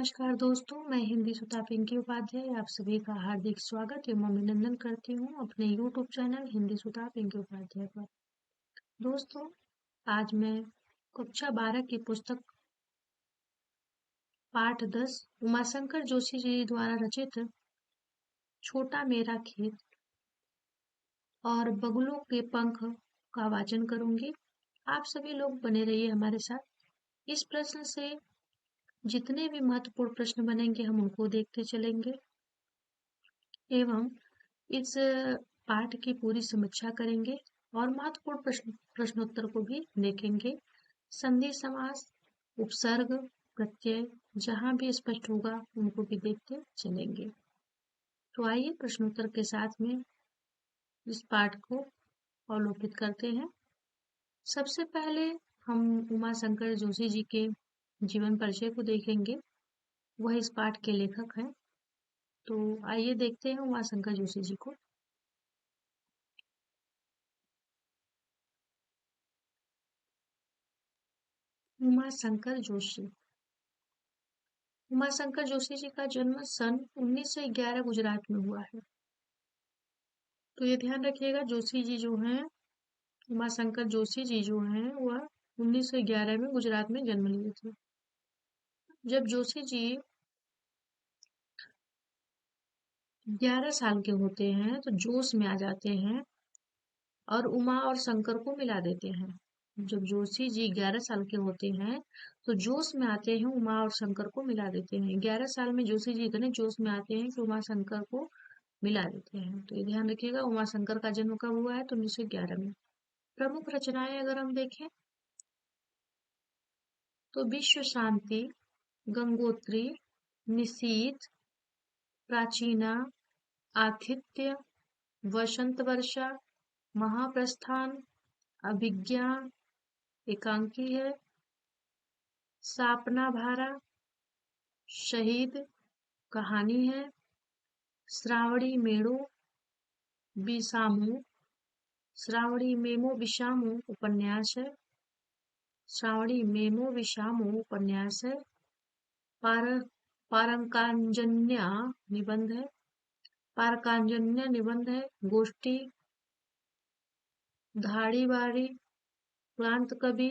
नमस्कार दोस्तों, मैं हिंदी सुता पिंकी उपाध्याय आप सभी का हार्दिक स्वागत एवं अभिनंदन करती हूँ अपने यूट्यूब चैनल हिंदी सुता पिंकी उपाध्याय पर। दोस्तों, आज मैं कक्षा 12 की पुस्तक पाठ 10 उमाशंकर जोशी जी द्वारा रचित छोटा मेरा खेत और बगुलों के पंख का वाचन करूंगी। आप सभी लोग बने रहिए हमारे साथ। इस प्रश्न से जितने भी महत्वपूर्ण प्रश्न बनेंगे हम उनको देखते चलेंगे एवं इस पाठ की पूरी समीक्षा करेंगे और महत्वपूर्ण प्रश्नोत्तर को भी देखेंगे। संधि समास, उपसर्ग, प्रत्यय जहां भी स्पष्ट होगा उनको भी देखते चलेंगे। तो आइए प्रश्नोत्तर के साथ में इस पाठ को अवलोकित करते हैं। सबसे पहले हम उमाशंकर जोशी जी के जीवन परिचय को देखेंगे। वह इस पाठ के लेखक हैं। तो आइए देखते हैं उमाशंकर जोशी जी को। उमाशंकर जोशी उमाशंकर जोशी जी का जन्म सन 1911 गुजरात में हुआ है। तो ये ध्यान रखिएगा, जोशी जी जो हैं, उमाशंकर जोशी जी जो हैं वह 1911 में गुजरात में जन्म लिए थे। जब जोशी जी 11 साल के होते हैं तो जोश में आ जाते हैं और उमा और शंकर को मिला देते हैं। जब जोशी जी 11 साल के होते हैं तो जोश में आते हैं, उमा और शंकर को मिला देते हैं। 11 साल में जोशी जी इतने जोश में आते हैं कि उमा शंकर को मिला देते हैं। तो ये ध्यान रखिएगा, उमा शंकर का जन्म कब हुआ है तो 1911 में। प्रमुख रचनाएं अगर हम देखें तो विश्व शांति, गंगोत्री, निशीथ, प्राचीना, आतिथ्य, वसंत वर्षा, महाप्रस्थान, अभिज्ञा, एकांकी है, सापना भारा, शहीद, कहानी है, श्रावणी मेड़ो, बिसामू, श्रावणी मेमो विषामू उपन्यास है, श्रावणी मेमो विषामू उपन्यास है, पार पारंकांजन्या निबंध है, पारकांजन्य निबंध है, गोष्ठी, धाड़ी बाड़ी, क्लांत कवि,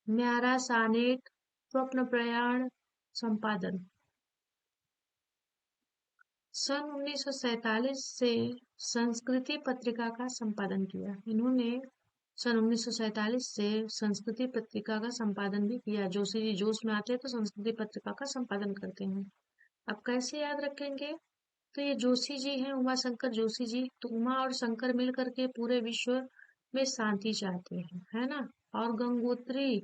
न्यारा सानेट, स्वप्न प्रयाण, संपादन। सन 1947 से संस्कृति पत्रिका का संपादन किया। इन्होंने सन 1947 से संस्कृति पत्रिका का संपादन भी किया। जोशी जी जोश में आते हैं तो संस्कृति पत्रिका का संपादन करते हैं। अब कैसे याद रखेंगे? तो ये जोशी जी हैं, उमा शंकर जोशी जी। तो उमा और शंकर मिल करके पूरे विश्व में शांति चाहते हैं, है ना। और गंगोत्री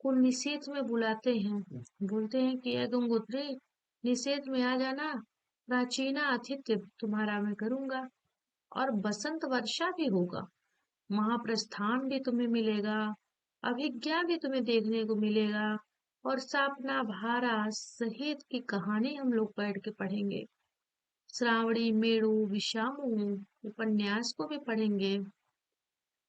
को निषेध में बुलाते हैं, बोलते हैं कि यह गंगोत्री निषेध में आ जाना, प्राचीना आतिथ्य तुम्हारा मैं करूंगा और बसंत वर्षा भी होगा, महाप्रस्थान भी तुम्हें मिलेगा, अभिज्ञा भी तुम्हें देखने को मिलेगा और सापना भारा शहीद की कहानी हम लोग बैठ के पढ़ेंगे। श्रावणी मेड़ू विषामू उपन्यास को भी पढ़ेंगे,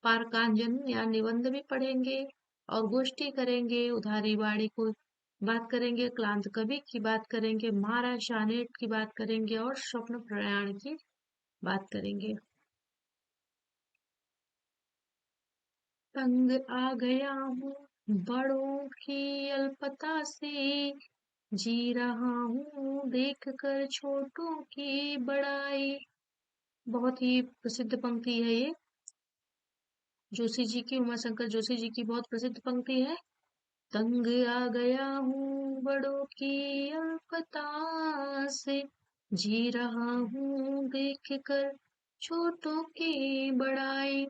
पारकांजन या निबंध भी पढ़ेंगे और गोष्ठी करेंगे, उधारी बाड़ी को बात करेंगे, क्लांत कवि की बात करेंगे, महाराज शानेट की बात करेंगे और स्वप्न प्रयाण की बात करेंगे। तंग आ गया हूँ बड़ों की अल्पता से, जी रहा हूँ देख कर छोटों की बड़ाई। बहुत ही प्रसिद्ध पंक्ति है ये, जोशी जी की, उमाशंकर जोशी जी की बहुत प्रसिद्ध पंक्ति है। तंग आ गया हूँ बड़ों की अल्पता से, जी रहा हूँ देख कर छोटों की बड़ाई।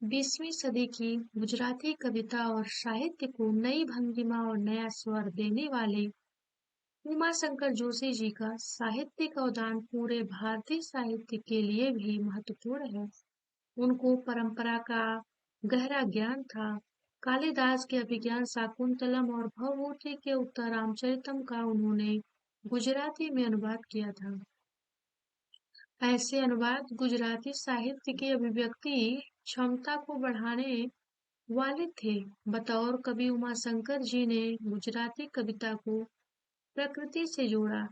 20वीं सदी की गुजराती कविता और साहित्य को नई भंगिमा और नया स्वर देने वाले उमाशंकर जोशी जी का साहित्यिक अवदान पूरे भारतीय साहित्य के लिए भी महत्वपूर्ण है। उनको परंपरा का गहरा ज्ञान था। कालिदास के अभिज्ञान शाकुंतलम और भवभूति के उत्तरामचरितम का उन्होंने गुजराती में अनुवाद किया था। ऐसे अनुवाद गुजराती साहित्य की अभिव्यक्ति क्षमता को बढ़ाने वालिद थे। बतौर कवि उमाशंकर जी ने गुजराती कविता को प्रकृति से जोड़ा,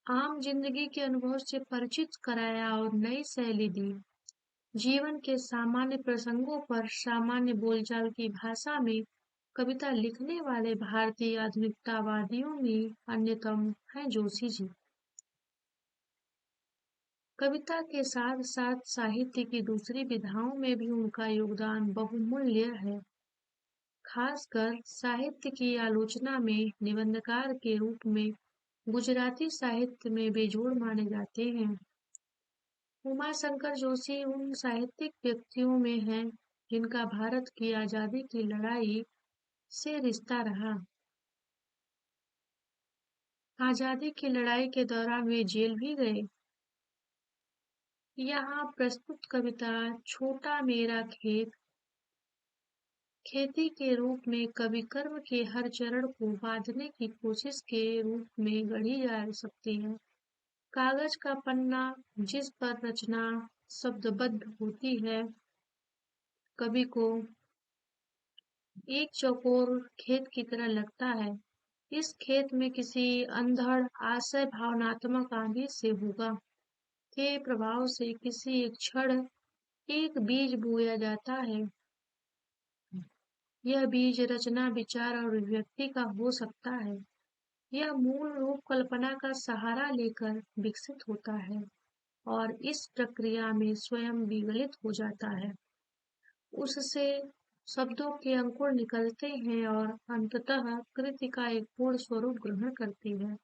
आम जिंदगी के अनुभव से परिचित कराया और नई शैली दी। जीवन के सामान्य प्रसंगों पर सामान्य बोलचाल की भाषा में कविता लिखने वाले भारतीय आधुनिकतावादियों में अन्यतम हैं जोशी जी। कविता के साथ साथ साहित्य की दूसरी विधाओं में भी उनका योगदान बहुमूल्य है। खासकर साहित्य की आलोचना में निबंधकार के रूप में गुजराती साहित्य में बेजोड़ माने जाते हैं। उमाशंकर जोशी उन साहित्यिक व्यक्तियों में हैं जिनका भारत की आजादी की लड़ाई से रिश्ता रहा। आजादी की लड़ाई के दौरान वे जेल भी गए। यहाँ प्रस्तुत कविता छोटा मेरा खेत खेती के रूप में कवि कर्म के हर चरण को बांधने की कोशिश के रूप में गढ़ी जा सकती है। कागज का पन्ना जिस पर रचना शब्दबद्ध होती है, कवि को एक चौकोर खेत की तरह लगता है। इस खेत में किसी अंधड़ आशय भावनात्मक आंधी से होगा के प्रभाव से किसी एक क्षण एक बीज बोया जाता है। यह बीज रचना विचार और अभिव्यक्ति का हो सकता है। यह मूल रूप कल्पना का सहारा लेकर विकसित होता है और इस प्रक्रिया में स्वयं विगलित हो जाता है। उससे शब्दों के अंकुर निकलते हैं और अंततः कृति का एक पूर्ण स्वरूप ग्रहण करती है,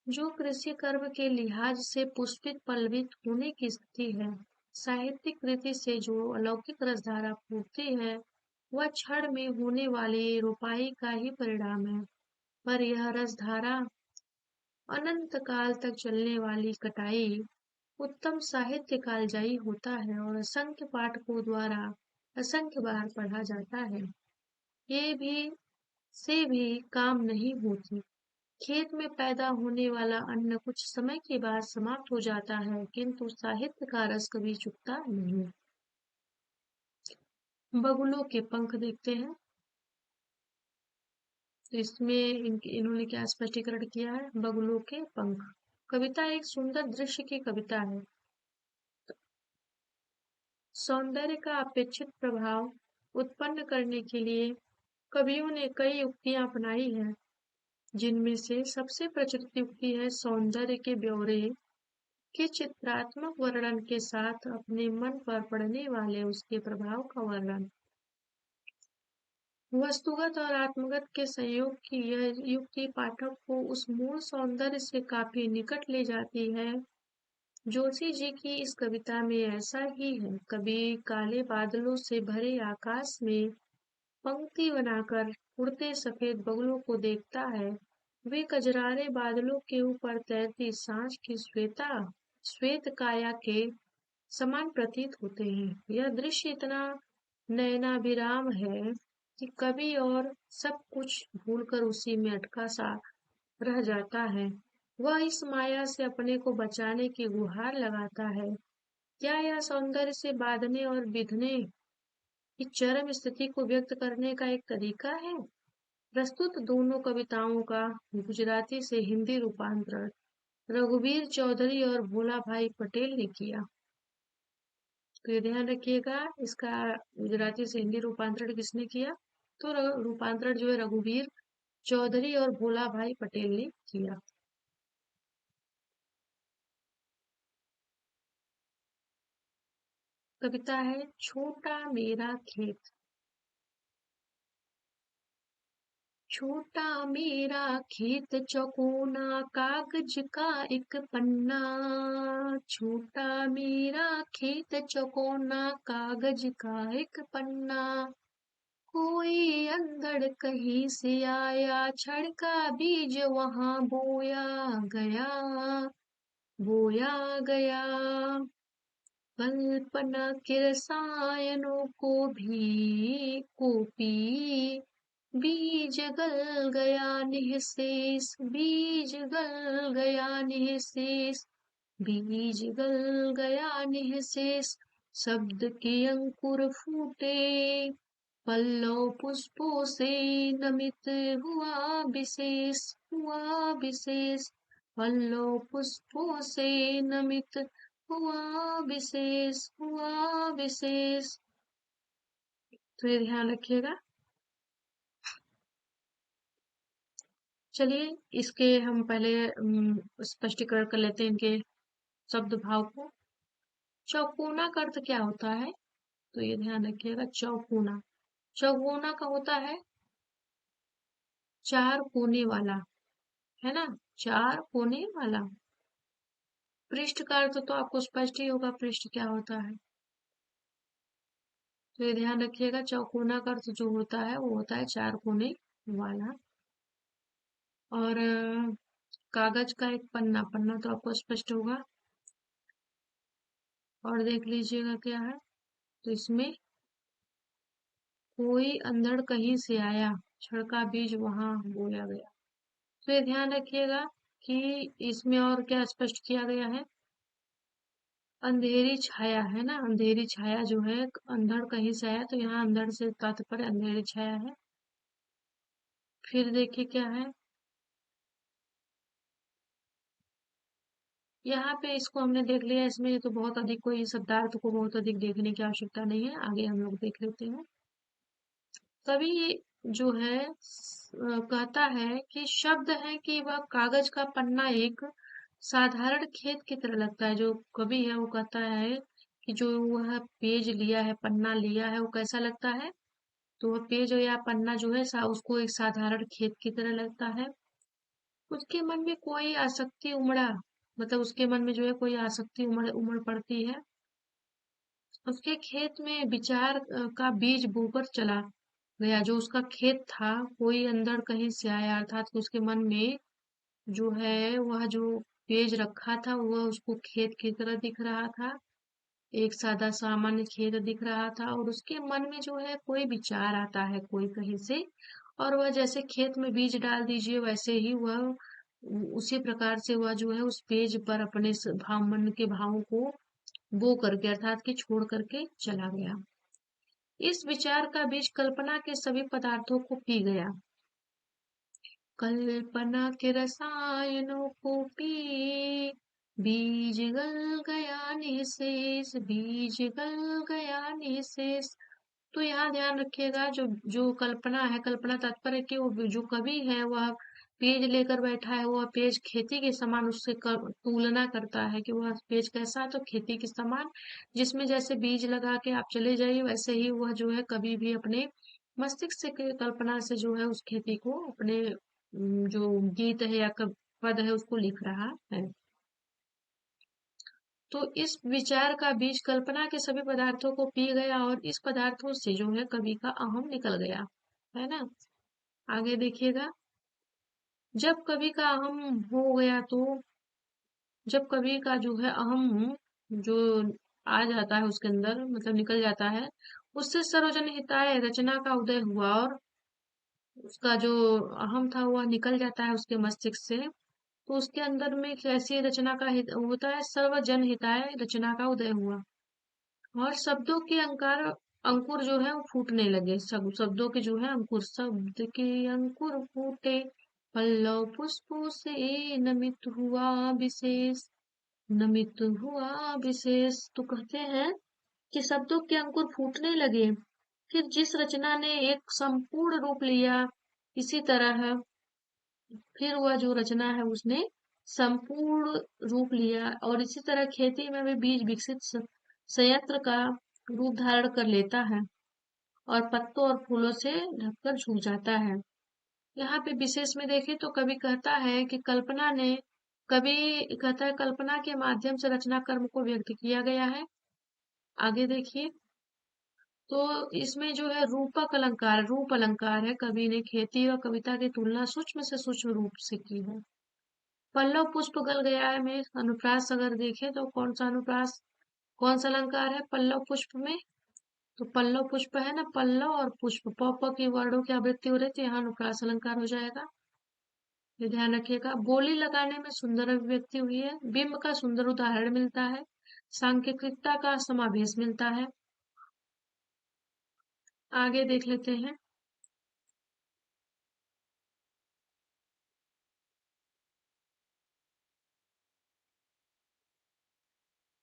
जो कृषि कर्म के लिहाज से पुष्पित पल्लवित होने की स्थिति है। साहित्यिक कृति से जो अलौकिक रसधारा फूटती है, वह क्षण में होने वाली रोपाई का ही परिणाम है, पर यह रसधारा अनंत काल तक चलने वाली कटाई उत्तम साहित्य कालजयी होता है और असंख्य पाठकों द्वारा असंख्य बार पढ़ा जाता है। ये भी से भी काम नहीं होती। खेत में पैदा होने वाला अन्न कुछ समय के बाद समाप्त हो जाता है, किंतु साहित्य का रस कभी चुकता नहीं। बगुलों के पंख देखते हैं। तो इसमें इन्होंने क्या स्पष्टीकरण किया है? बगुलों के पंख। कविता एक सुंदर दृश्य की कविता है। सौंदर्य का अपेक्षित प्रभाव उत्पन्न करने के लिए कवियों ने कई युक्तियां अपनाई हैं, जिनमें से सबसे प्रचलित युक्ति है सौंदर्य के ब्यौरे के चित्रात्मक वर्णन के साथ अपने मन पर पड़ने वाले उसके प्रभाव का वर्णन। वस्तुगत और आत्मगत के संयोग की यह युक्ति पाठक को उस मूल सौंदर्य से काफी निकट ले जाती है। जोशी जी की इस कविता में ऐसा ही है। कवि काले बादलों से भरे आकाश में पंक्ति बनाकर उड़ते सफेद बगुलों को देखता है। वे कजरारे बादलों के ऊपर तैरती सांझ की श्वेत काया के समान प्रतीत होते हैं। यह दृश्य इतना नयनाभिराम है कि कवि और सब कुछ भूलकर उसी में अटका सा रह जाता है। वह इस माया से अपने को बचाने की गुहार लगाता है। क्या यह सौंदर्य से बांधने और बिधने की चरम स्थिति को व्यक्त करने का एक तरीका है? प्रस्तुत दोनों कविताओं का गुजराती से हिंदी रूपांतरण रघुवीर चौधरी और भोला भाई पटेल ने किया। तो ये ध्यान रखिएगा, इसका गुजराती से हिंदी रूपांतरण किसने किया? तो रूपांतरण जो है रघुवीर चौधरी और भोला भाई पटेल ने किया। कविता है छोटा मेरा खेत। छोटा मेरा खेत चौकोना कागज का एक पन्ना। छोटा मेरा खेत चौकोना कागज का एक पन्ना। कोई अंधड़ कहीं से आया छड़का बीज वहां गया बोया गया। कल्पना के रसायनों को पी बीज गल गया निःशेष बीज गल गया निःशेष बीज गल गया निःशेष। शब्द के अंकुर फूटे, पल्लव पुष्पों से नमित हुआ विशेष, हुआ विशेष। पल्लव पुष्पों से नमित हुआ विशेष, हुआ विशेष। तो ये ध्यान रखिएगा। चलिए इसके हम पहले स्पष्टीकरण कर लेते हैं इनके शब्द भाव को। चौकोना का अर्थ क्या होता है? तो ये ध्यान रखिएगा, चौकोना, चौकोना का होता है चार कोने वाला, है ना, चार कोने वाला। पृष्ठ का अर्थ तो आपको स्पष्ट ही होगा, पृष्ठ क्या होता है। तो ये ध्यान रखिएगा, चौकोना का अर्थ जो होता है वो होता है चार कोने वाला। और कागज का एक पन्ना, पन्ना तो आपको स्पष्ट होगा। और देख लीजिएगा क्या है, तो इसमें कोई अंधड़ कहीं से आया, क्षण का बीज वहां बोया गया। तो ये ध्यान रखिएगा कि इसमें और क्या स्पष्ट किया गया है, अंधेरी छाया, है ना, अंधेरी छाया जो है, अंधड़ कहीं से आया, तो यहाँ अंधड़ से तात्पर्य अंधेरी छाया है। फिर देखिए क्या है, यहाँ पे इसको हमने देख लिया, इसमें तो बहुत अधिक कोई शब्दार्थ को बहुत अधिक देखने की आवश्यकता नहीं है, आगे हम लोग देख लेते हैं। कवि जो है कहता है कि शब्द है कि वह कागज का पन्ना एक साधारण खेत की तरह लगता है। जो कवि है वो कहता है कि जो वह पेज लिया है, पन्ना लिया है, वो कैसा लगता है, तो वह पेज या पन्ना जो है उसको एक साधारण खेत की तरह लगता है। उसके मन में कोई आसक्ति उमड़ा, मतलब उसके मन में जो है कोई आसक्ति उमड़ उमड़ पड़ती है। उसके खेत में विचार का बीज बोकर चला गया। जो उसका खेत था, कोई अंदर कहीं से आया, अर्थात कि उसके मन में जो है वह जो पेज रखा था वह उसको खेत की तरह दिख रहा था, एक सादा सामान्य खेत दिख रहा था। और उसके मन में जो है कोई विचार आता है कोई कहीं से, और वह जैसे खेत में बीज डाल दीजिए वैसे ही वह उसी प्रकार से वह जो है उस पेज पर अपने भाव, मन के भावों को बो करके, अर्थात कि छोड़ करके चला गया। इस विचार का बीज कल्पना के सभी पदार्थों को पी गया। कल्पना के रसायनों को पी, बीज गल गया निशेष, बीज गल गया निशेष। तो यहाँ ध्यान रखिएगा, जो जो कल्पना है, कल्पना तात्पर्य कि वो जो कवि है वह पेज लेकर बैठा है, वह पेज खेती के समान उससे तुलना करता है कि वह पेज कैसा है, तो खेती के समान, जिसमें जैसे बीज लगा के आप चले जाइए वैसे ही वह जो है कभी भी अपने मस्तिष्क से कल्पना से जो है उस खेती को अपने जो गीत है या पद है उसको लिख रहा है। तो इस विचार का बीज कल्पना के सभी पदार्थों को पी गया, और इस पदार्थों से जो है कवि का अहम निकल गया, है ना। आगे देखिएगा, जब कवि का अहम हो गया, तो जब कवि का जो है अहम जो आ जाता है उसके अंदर, मतलब निकल जाता है, उससे सर्वजन हिताय रचना का उदय हुआ, और उसका जो अहम था वह निकल जाता है उसके मस्तिष्क से। तो उसके अंदर में कैसी रचना का हित होता है, सर्वजन हिताय रचना का उदय हुआ, और शब्दों के अंकुर जो है वो फूटने लगे। सब शब्दों के जो है अंकुर, शब्द के अंकुर फूटे, पल्लव पुष्पों से नमित हुआ विशेष, नमित हुआ विशेष। तो कहते हैं कि शब्दों के अंकुर फूटने लगे, फिर जिस रचना ने एक संपूर्ण रूप लिया, इसी तरह फिर वह जो रचना है उसने संपूर्ण रूप लिया, और इसी तरह खेती में भी बीज विकसित संयंत्र का रूप धारण कर लेता है, और पत्तों और फूलों से ढककर झुक जाता है। यहाँ पे विशेष में देखें तो कवि कहता है कि कवि कहता है कल्पना के माध्यम से रचना कर्म को व्यक्त किया गया है। आगे देखिए, तो इसमें जो है रूपक अलंकार, रूप अलंकार है, कवि ने खेती और कविता की तुलना सूक्ष्म से सूक्ष्म रूप से की है। पल्लव पुष्प गल गया है में अनुप्रास अगर देखें तो कौन सा अनुप्रास, कौन सा अलंकार है पल्लव पुष्प में, तो पल्लव पुष्प है ना, पल्लव और पुष्प, प प की वर्णों की आवृत्ति हो रही थी, यहाँ अनुप्रास अलंकार हो जाएगा। ये ध्यान रखिएगा। बोली लगाने में सुंदर अभिव्यक्ति हुई है, बिंब का सुंदर उदाहरण मिलता है, सांकेतिकता का समावेश मिलता है। आगे देख लेते हैं।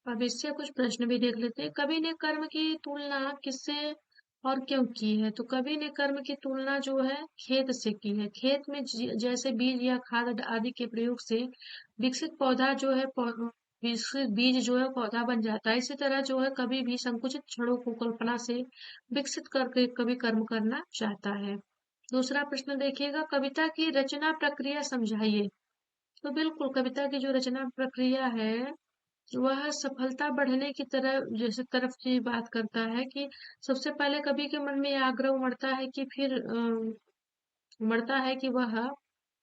अब इससे कुछ प्रश्न भी देख लेते हैं। कवि ने कर्म की तुलना किससे और क्यों की है? तो कवि ने कर्म की तुलना जो है खेत से की है। खेत में जैसे बीज या खाद आदि के प्रयोग से विकसित पौधा जो है विकसित बीज जो है पौधा बन जाता है। इसी तरह जो है कभी भी संकुचित क्षणों को कल्पना से विकसित करके कवि कर्म करना चाहता है। दूसरा प्रश्न देखिएगा, कविता की रचना प्रक्रिया समझाइए। तो बिल्कुल कविता की जो रचना प्रक्रिया है वह सफलता बढ़ने की तरफ की बात करता है कि सबसे पहले कवि के मन में यह आग्रह उमड़ता है कि वह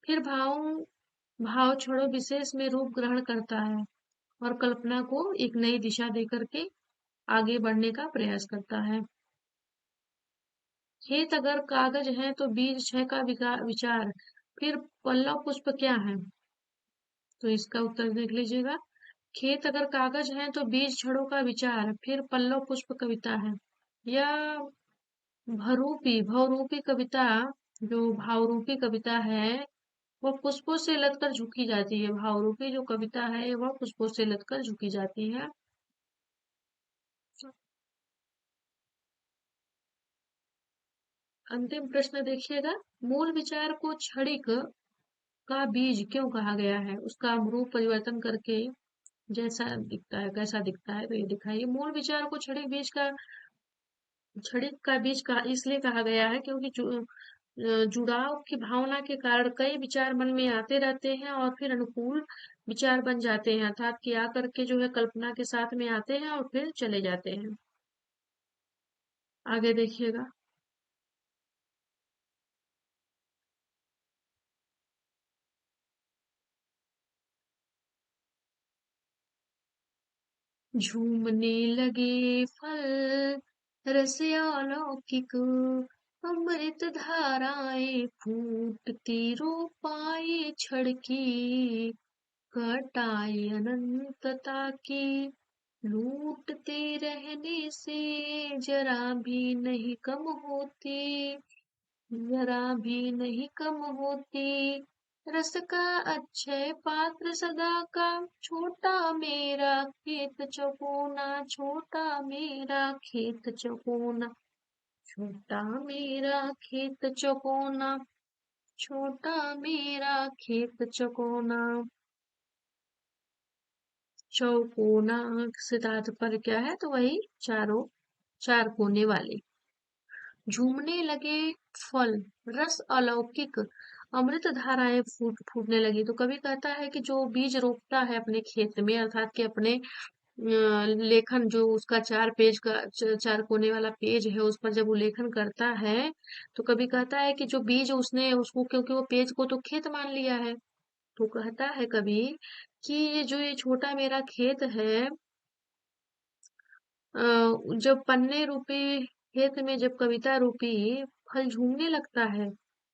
फिर भाव छोड़ो विशेष में रूप ग्रहण करता है और कल्पना को एक नई दिशा देकर के आगे बढ़ने का प्रयास करता है। खेत अगर कागज है तो बीज छह का विचार, फिर पल्लव पुष्प क्या है? तो इसका उत्तर देख लीजिएगा। खेत अगर कागज है तो बीज छड़ों का विचार, फिर पल्लव पुष्प कविता है। यह भावरूपी कविता, जो भावरूपी कविता है वह पुष्पों से लदकर झुकी जाती है। भावरूपी जो कविता है वह पुष्पों से लदकर झुकी जाती है। अंतिम प्रश्न देखिएगा, मूल विचार को क्षणिक का बीज क्यों कहा गया है? उसका रूप परिवर्तन करके जैसा दिखता है कैसा दिखता है तो ये दिखाइए। मूल विचार को क्षणिक का बीज का इसलिए कहा गया है क्योंकि जुड़ाव की भावना के कारण कई विचार मन में आते रहते हैं और फिर अनुकूल विचार बन जाते हैं, अर्थात कि आकर के जो है कल्पना के साथ में आते हैं और फिर चले जाते हैं। आगे देखिएगा। झूमने लगे फल रस अलौकिक, अमृत धाराएं फूटती रूपाए छड़की, घटाए अनंतता की लूटते रहने से जरा भी नहीं कम होती, जरा भी नहीं कम होती। रस का अक्षय पात्र सदा का, छोटा मेरा खेत चकोना, छोटा मेरा खेत चकोना, छोटा मेरा खेत चकोना, छोटा मेरा खेत चकोना। चौकोना से तात्पर्य क्या है? तो वही चार कोने वाले। झूमने लगे फल रस अलौकिक, अमृत धाराएं फूटने लगी। तो कवि कहता है कि जो बीज रोपता है अपने खेत में, अर्थात कि अपने लेखन जो उसका चार कोने वाला पेज है उस पर जब वो लेखन करता है तो कवि कहता है कि जो बीज उसने उसको, क्योंकि वो पेज को तो खेत मान लिया है, तो कहता है कवि कि ये छोटा मेरा खेत है, जब पन्ने रूपी खेत में जब कविता रूपी फल झूमने लगता है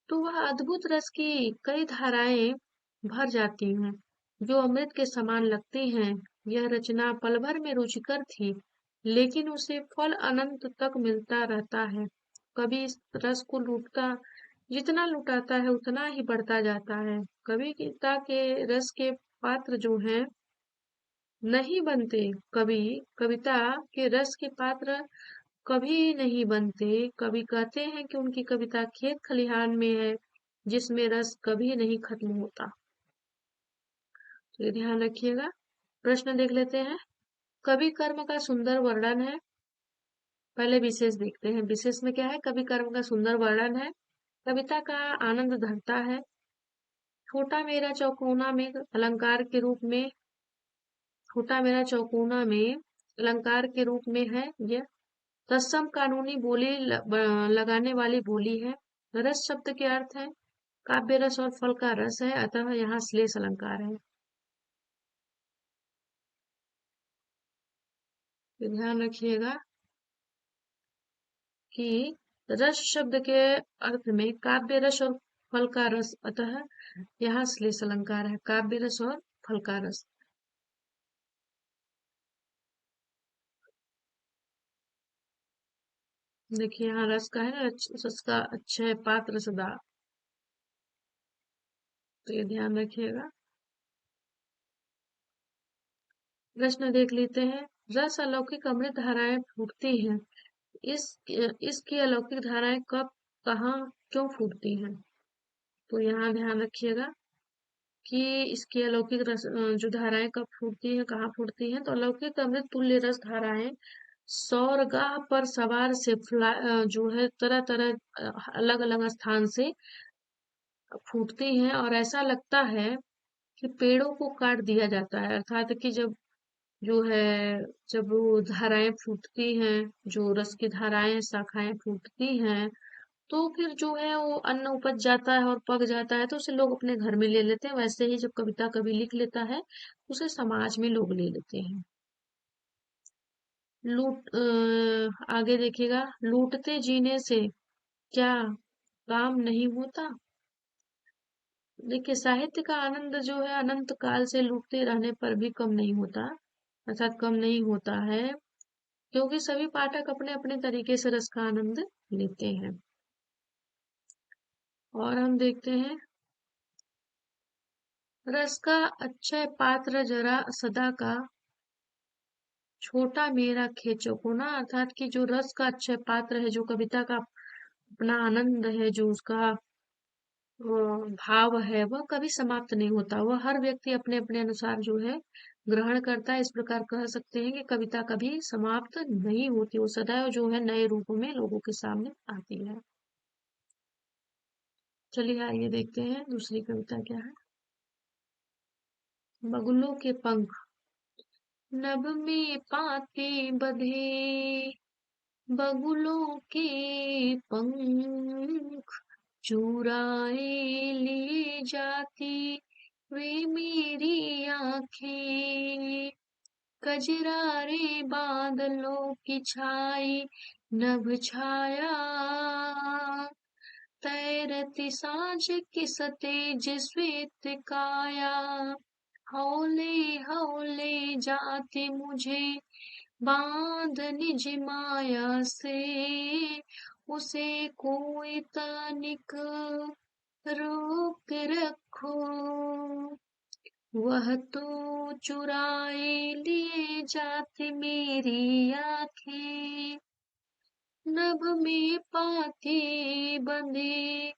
तो वह अद्भुत रस की कई धाराएं भर जाती हैं जो अमृत के समान लगती हैं। यह रचना पल भर में रुचिकर थी, लेकिन उसे फल अनंत तक मिलता रहता है। कभी इस रस को जितना लुटाता है उतना ही बढ़ता जाता है। कविता के रस के पात्र जो हैं नहीं बनते, कवि कविता के रस के पात्र कभी नहीं बनते। कवि कहते हैं कि उनकी कविता खेत खलिहान में है जिसमें रस कभी नहीं खत्म होता। तो ये ध्यान रखिएगा। प्रश्न देख लेते हैं। कवि कर्म का सुंदर वर्णन है। पहले विशेष देखते हैं। विशेष में क्या है? कवि कर्म का सुंदर वर्णन है, कविता का आनंद धरता है, छोटा मेरा चौकोना में अलंकार के रूप में, छोटा मेरा चौकोना में अलंकार के रूप में है यह। तत्सम कानूनी बोली लगाने वाली बोली है। रस शब्द के अर्थ है काव्य रस और फल का रस है, अतः यहाँ श्लेष अलंकार है। तो ध्यान रखिएगा कि रस शब्द के अर्थ में काव्य रस और फल का रस, अतः यहाँ श्लेष अलंकार है, काव्य रस और फल का रस। देखिए यहाँ रस का है ना, रस का अक्षय पात्र सदा, तो ये ध्यान रखिएगा। प्रश्न देख लेते हैं। रस अलौकिक अमृत धाराएं फूटती हैं, इस इसकी अलौकिक धाराएं कब, कहाँ, क्यों फूटती हैं? तो यहाँ ध्यान रखिएगा कि इसकी अलौकिक रस जो धाराएं कब फूटती हैं, कहाँ फूटती हैं। तो अलौकिक अमृत तुल्य रस धाराएं सौरगाह पर सवार से जो है तरह तरह अलग अलग स्थान से फूटती हैं, और ऐसा लगता है कि पेड़ों को काट दिया जाता है। अर्थात कि जब जो है, जब वो धाराएं फूटती हैं, जो रस की धाराएं शाखाएं फूटती हैं, तो फिर जो है वो अन्न उपज जाता है और पक जाता है, तो उसे लोग अपने घर में ले लेते हैं। वैसे ही जब कविता कवि लिख लेता है, उसे समाज में लोग ले लेते हैं। आगे देखिएगा, लूटते जीने से क्या काम नहीं होता। देखिए साहित्य का आनंद जो है अनंत काल से लूटते रहने पर भी कम नहीं होता, अर्थात कम नहीं होता है, क्योंकि सभी पाठक अपने अपने तरीके से रस का आनंद लेते हैं। और हम देखते हैं, रस का अक्षय पात्र जरा सदा का छोटा मेरा खेचो कोना। अर्थात कि जो रस का अक्षय पात्र है, जो कविता का अपना आनंद है, जो उसका भाव है, वह कभी समाप्त नहीं होता। वह हर व्यक्ति अपने अपने अनुसार जो है ग्रहण करता है। इस प्रकार कह सकते हैं कि कविता कभी समाप्त नहीं होती, वो सदैव जो है नए रूप में लोगों के सामने आती है। चलिए आइए देखते हैं दूसरी कविता क्या है। बगुलों के पंख, नभ में पाते बंधे, बगुलों के पंख चुराए ले जाती वे मेरी आंखें, कजरारे बादलों की छाई नभ छाया, तैरती सांझ की सतेज श्वेत काया, हौले हौले जाती मुझे बांध निज माया से, उसे कोई तनिक रोक रखो, वह तो चुराए लिए जाती मेरी आंखें, नभ में पाती बंधे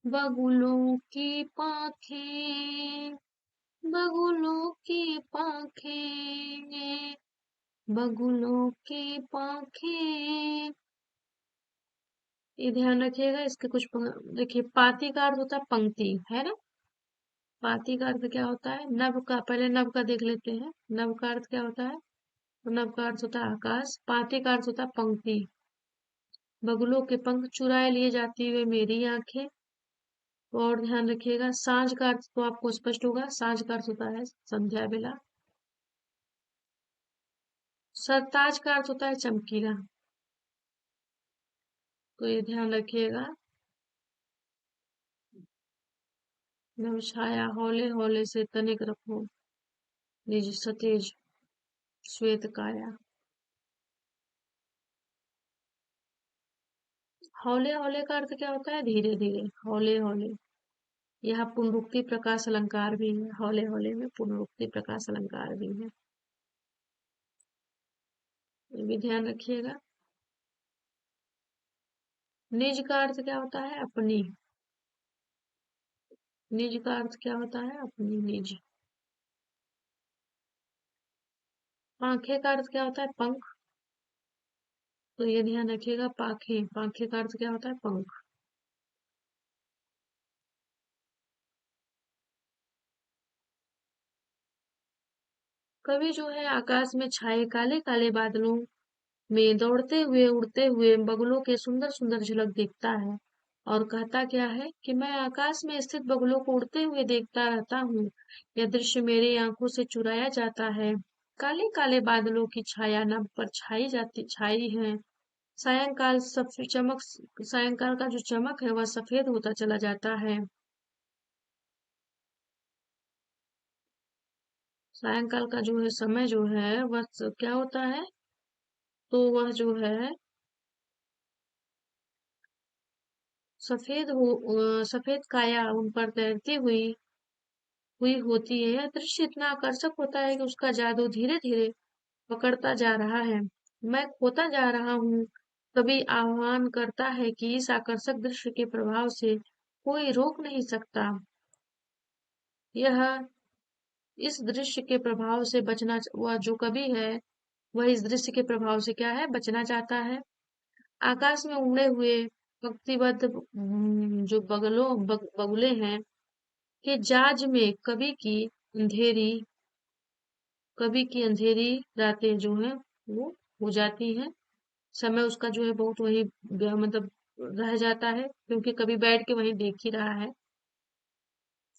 बगुलों की पाखें, बगुलों की पाखें, बगुलों की पाखें। ये ध्यान रखिएगा, इसके कुछ देखिए, पाती का अर्थ होता है पंक्ति, है ना। पाती का अर्थ क्या होता है, नभ का, पहले नभ का देख लेते हैं। नभ का अर्थ क्या होता है, तो नभ का अर्थ होता है आकाश, पाती का अर्थ होता है पंक्ति। बगुलों के पंख चुराए लिए जाती हुए मेरी आंखें। और ध्यान रखिएगा, सांझ का अर्थ तो आपको स्पष्ट होगा, सांझ का अर्थ होता है संध्या बेला। सरताज का अर्थ होता है चमकीला, तो ये ध्यान रखिएगा। नभ छाया, हौले हौले से तनिक रखो निज सतेज श्वेत काया। हौले हौले का अर्थ क्या होता है, धीरे धीरे, हौले हौले। यहाँ पुनरुक्ति प्रकाश अलंकार भी है, हौले हौले में पुनरुक्ति प्रकाश अलंकार भी है, ये भी ध्यान रखिएगा। निज का अर्थ क्या होता है, अपनी। निज का अर्थ क्या होता है, अपनी, निज। पांखे का अर्थ क्या होता है, पंख, तो ये ध्यान रखिएगा। पाखे, पांखे का अर्थ क्या होता है, पंख। कवि जो है आकाश में छाए काले काले बादलों में दौड़ते हुए उड़ते हुए बगुलों के सुंदर सुंदर झलक देखता है, और कहता क्या है कि मैं आकाश में स्थित बगुलों को उड़ते हुए देखता रहता हूँ। यह दृश्य मेरी आंखों से चुराया जाता है। काले काले बादलों की छाया नभ पर छाई है। सायंकाल सायंकाल का जो चमक है वह सफेद होता चला जाता है। सायंकाल का जो है समय जो है वह क्या होता है, तो वह जो है सफेद काया उन पर तैरती हुई हुई होती है। यह दृश्य इतना आकर्षक होता है कि उसका जादू धीरे धीरे पकड़ता जा रहा है। मैं खोता जा रहा हूँ। कवि आह्वान करता है कि इस आकर्षक दृश्य के प्रभाव से कोई रोक नहीं सकता। यह इस दृश्य के प्रभाव से बचना वह जो कवि है वह इस दृश्य के प्रभाव से क्या है, बचना चाहता है। आकाश में उड़े हुए पंक्तिबद्ध जो बगुले हैं कि जाज में कभी की अंधेरी रातें जो है वो हो जाती हैं। समय उसका जो है बहुत वही मतलब रह जाता है, क्योंकि कभी बैठ के वहीं देख ही रहा है।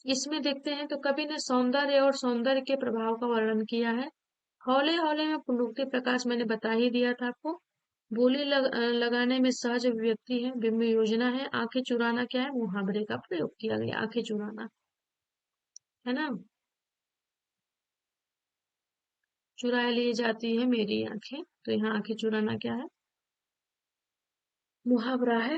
इसमें देखते हैं तो कवि ने सौंदर्य और सौंदर्य के प्रभाव का वर्णन किया है। हौले हौले में पुनरुक्ति प्रकाश मैंने बता ही दिया था आपको। लगाने में सहज अभिव्यक्ति है, बिंब योजना है। आंखें चुराना क्या है, मुहावरे का प्रयोग किया गया। आंखें चुराना है ना, चुरा ली जाती है मेरी आंखें, तो यहाँ आंखें चुराना क्या है, मुहावरा है।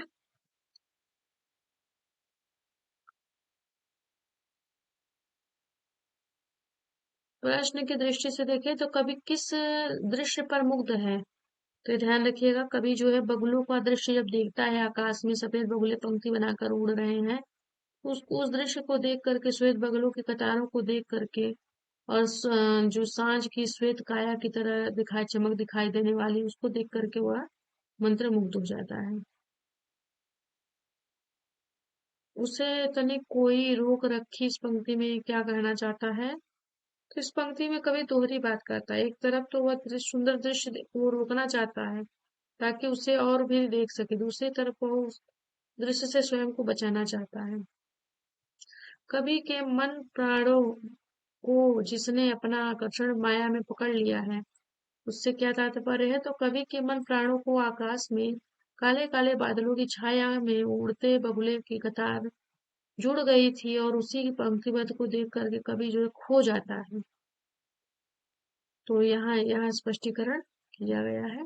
प्रश्न की दृष्टि से देखें तो कवि किस दृश्य पर मुग्ध है, तो ये ध्यान रखिएगा। कवि जो है बगुलों का दृश्य जब देखता है, आकाश में सफेद बगुले पंक्ति बनाकर उड़ रहे हैं, उस दृश्य को देख करके, श्वेत बगलों की कतारों को देख करके, और जो सांझ की श्वेत काया की तरह चमक दिखाई देने वाली, उसको देख करके वह मंत्रमुग्ध हो जाता है। उसे तनिक कोई रोक रखी इस पंक्ति में क्या कहना चाहता है, तो इस पंक्ति में कवि दोहरी बात करता है। एक तरफ तो वह सुंदर दृश्य को रोकना चाहता है ताकि उसे और भी देख सके, दूसरी तरफ वो उस दृश्य से स्वयं को बचाना चाहता है। कवि के मन प्राणों को जिसने अपना आकर्षण माया में पकड़ लिया है, उससे क्या तात्पर्य है, तो कवि के मन प्राणों को आकाश में काले काले बादलों की छाया में उड़ते बगुले की कतार जुड़ गई थी, और उसी की पंक्तिबद्ध को देख करके कवि जो है खो जाता है। तो यहाँ यहाँ स्पष्टीकरण किया गया है।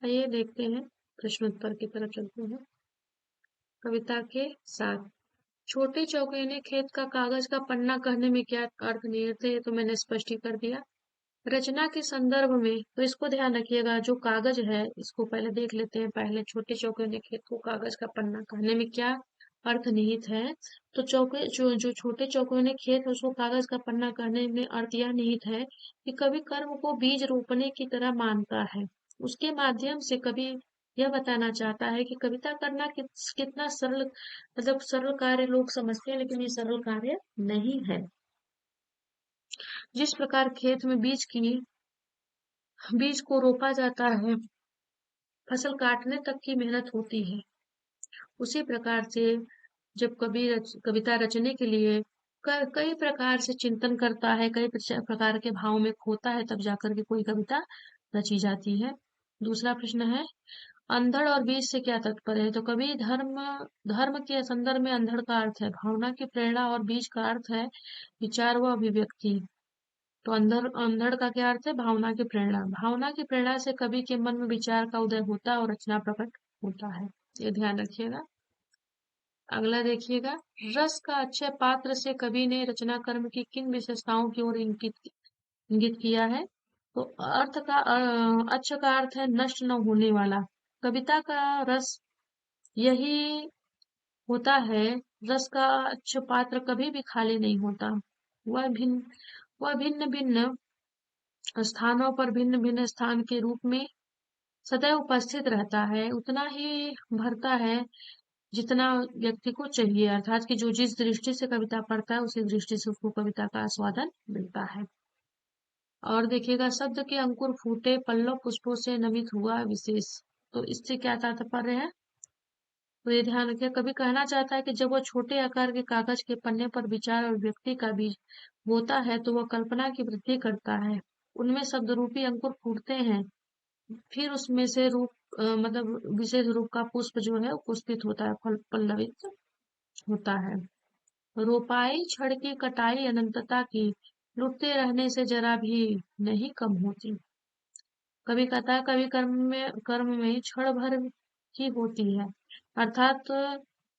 आइए देखते हैं, प्रश्नोत्तर की तरफ चलते हैं। कविता के साथ छोटे चौकीने खेत का कागज का पन्ना कहने में क्या अर्थ निहित है, तो मैंने स्पष्ट ही कर दिया। रचना के संदर्भ में तो इसको ध्यान रखिएगा, जो कागज है इसको पहले देख लेते हैं। पहले छोटे चौकीने खेत को कागज का पन्ना कहने में क्या अर्थ निहित है, तो जो छोटे चौकीने खेत है उसको कागज का पन्ना कहने में अर्थ यह निहित है कि कवि कर्म को बीज रोपने की तरह मानता है। उसके माध्यम से कवि यह बताना चाहता है कि कविता करना कितना सरल, मतलब सरल कार्य लोग समझते हैं, लेकिन ये सरल कार्य नहीं है। जिस प्रकार खेत में बीज को रोपा जाता है, फसल काटने तक की मेहनत होती है, उसी प्रकार से जब कविता रचने के लिए कई प्रकार से चिंतन करता है, कई प्रकार के भाव में खोता है, तब जाकर के कोई कविता रची जाती है। दूसरा प्रश्न है, अंधड़ और बीज से क्या तात्पर्य है, तो कवि धर्म के संदर्भ में अंधड़ का अर्थ है भावना की प्रेरणा, और बीज का अर्थ है विचार व अभिव्यक्ति। तो अंधड़ का क्या अर्थ है, भावना की प्रेरणा। भावना की प्रेरणा से कवि के मन में विचार का उदय होता है और रचना प्रकट होता है, ये ध्यान रखिएगा। अगला देखिएगा, रस का अच्छे पात्र से कवि ने रचना कर्म की किन विशेषताओं की ओर इंगित किया है, तो अच्छ का अर्थ है नष्ट न होने वाला। कविता का रस यही होता है, रस का अच्छ पात्र कभी भी खाली नहीं होता। वह भिन्न भिन्न स्थानों पर भिन्न भिन्न स्थान के रूप में सदैव उपस्थित रहता है, उतना ही भरता है जितना व्यक्ति को चाहिए, अर्थात कि जो जिस दृष्टि से कविता पढ़ता है उसी दृष्टि से उसको कविता का आस्वादन मिलता है। और देखिएगा, शब्द के अंकुर फूटे पल्लव पुष्पों से नमित हुआ विशेष, तो इससे क्या तात्पर्य है, तो ये ध्यान रखिए। कवि कहना चाहता है कि जब वह छोटे आकार के कागज के पन्ने पर विचार और व्यक्ति का बीज बोता है, तो वह कल्पना की वृद्धि करता है, उनमें शब्द रूपी अंकुर फूटते हैं, फिर उसमें से मतलब विशेष रूप का पुष्प जो है वो पुष्पित होता है, फल पल्लवित होता है। रोपाई छड़ की कटाई अनंतता की, लुटते रहने से जरा भी नहीं कम होती। कभी कहता है कभी कर्म में ही क्षण भर की होती है। अर्थात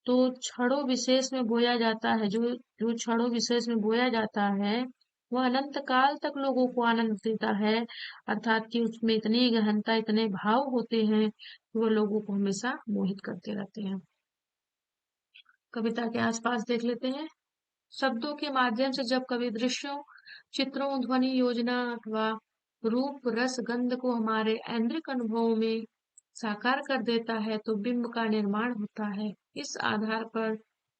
तो क्षणों विशेष में बोया जाता है, जो जो क्षणों विशेष में बोया जाता है वह अनंत काल तक लोगों को आनंद देता है। अर्थात कि उसमें इतनी गहनता, इतने भाव होते हैं कि वो लोगों को हमेशा मोहित करते रहते हैं। कविता के आसपास देख लेते हैं। शब्दों के माध्यम से जब कवि दृश्यों, चित्रों, ध्वनि, योजना अथवा रूप, रस, गंध को हमारे ऐन्द्रिक अनुभवों में साकार कर देता है तो बिंब का निर्माण होता है। इस आधार पर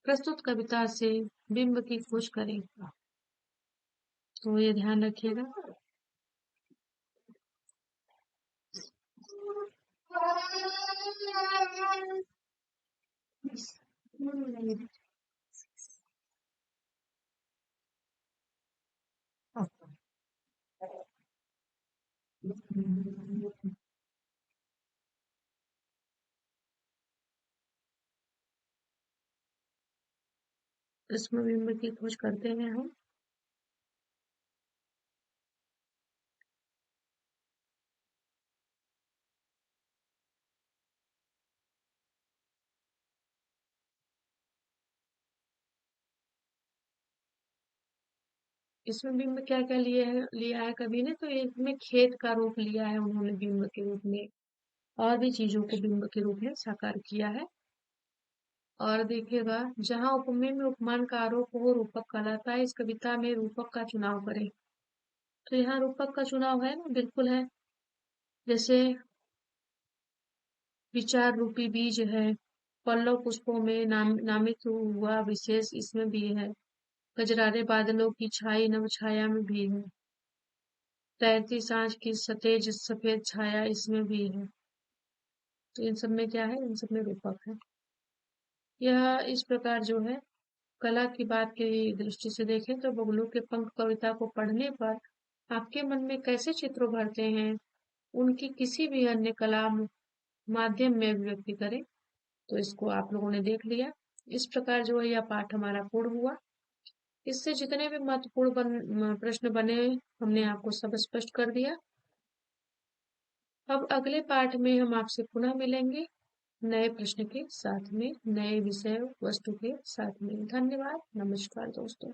प्रस्तुत कविता से बिंब की खोज करें। तो ये ध्यान रखिएगा। इसमें बिंब की खोज करते हैं हम। इसमें बिंब क्या क्या लिया है कवि ने, तो इसमें खेत का रूप लिया है उन्होंने बिंब के रूप में, और भी चीजों को बिंब के रूप में साकार किया है। और देखिएगा, जहाँ उपमेय में उपमान का आरोप हो, रूपक कहलाता है। इस कविता में रूपक का चुनाव करें। तो यहाँ रूपक का चुनाव है ना, बिल्कुल है। जैसे विचार रूपी बीज है, पल्लव पुष्पों में नामित हुआ विशेष इसमें भी है, गजरारे बादलों की छाई नव छाया में भी है, तैरती सांझ की सतेज सफेद छाया इसमें भी है। तो इन सब में क्या है, इन सब में रूपक है। यह इस प्रकार जो है, कला की बात की दृष्टि से देखें तो बगुलों के पंख कविता को पढ़ने पर आपके मन में कैसे चित्र उभरते हैं, उनकी किसी भी अन्य कला माध्यम में अभिव्यक्ति करें। तो इसको आप लोगों ने देख लिया। इस प्रकार जो है यह पाठ हमारा पूर्ण हुआ। इससे जितने भी महत्वपूर्ण प्रश्न बने हमने आपको सब स्पष्ट कर दिया। अब अगले पाठ में हम आपसे पुनः मिलेंगे नए प्रश्न के साथ में, नए विषय वस्तु के साथ में। धन्यवाद, नमस्कार दोस्तों।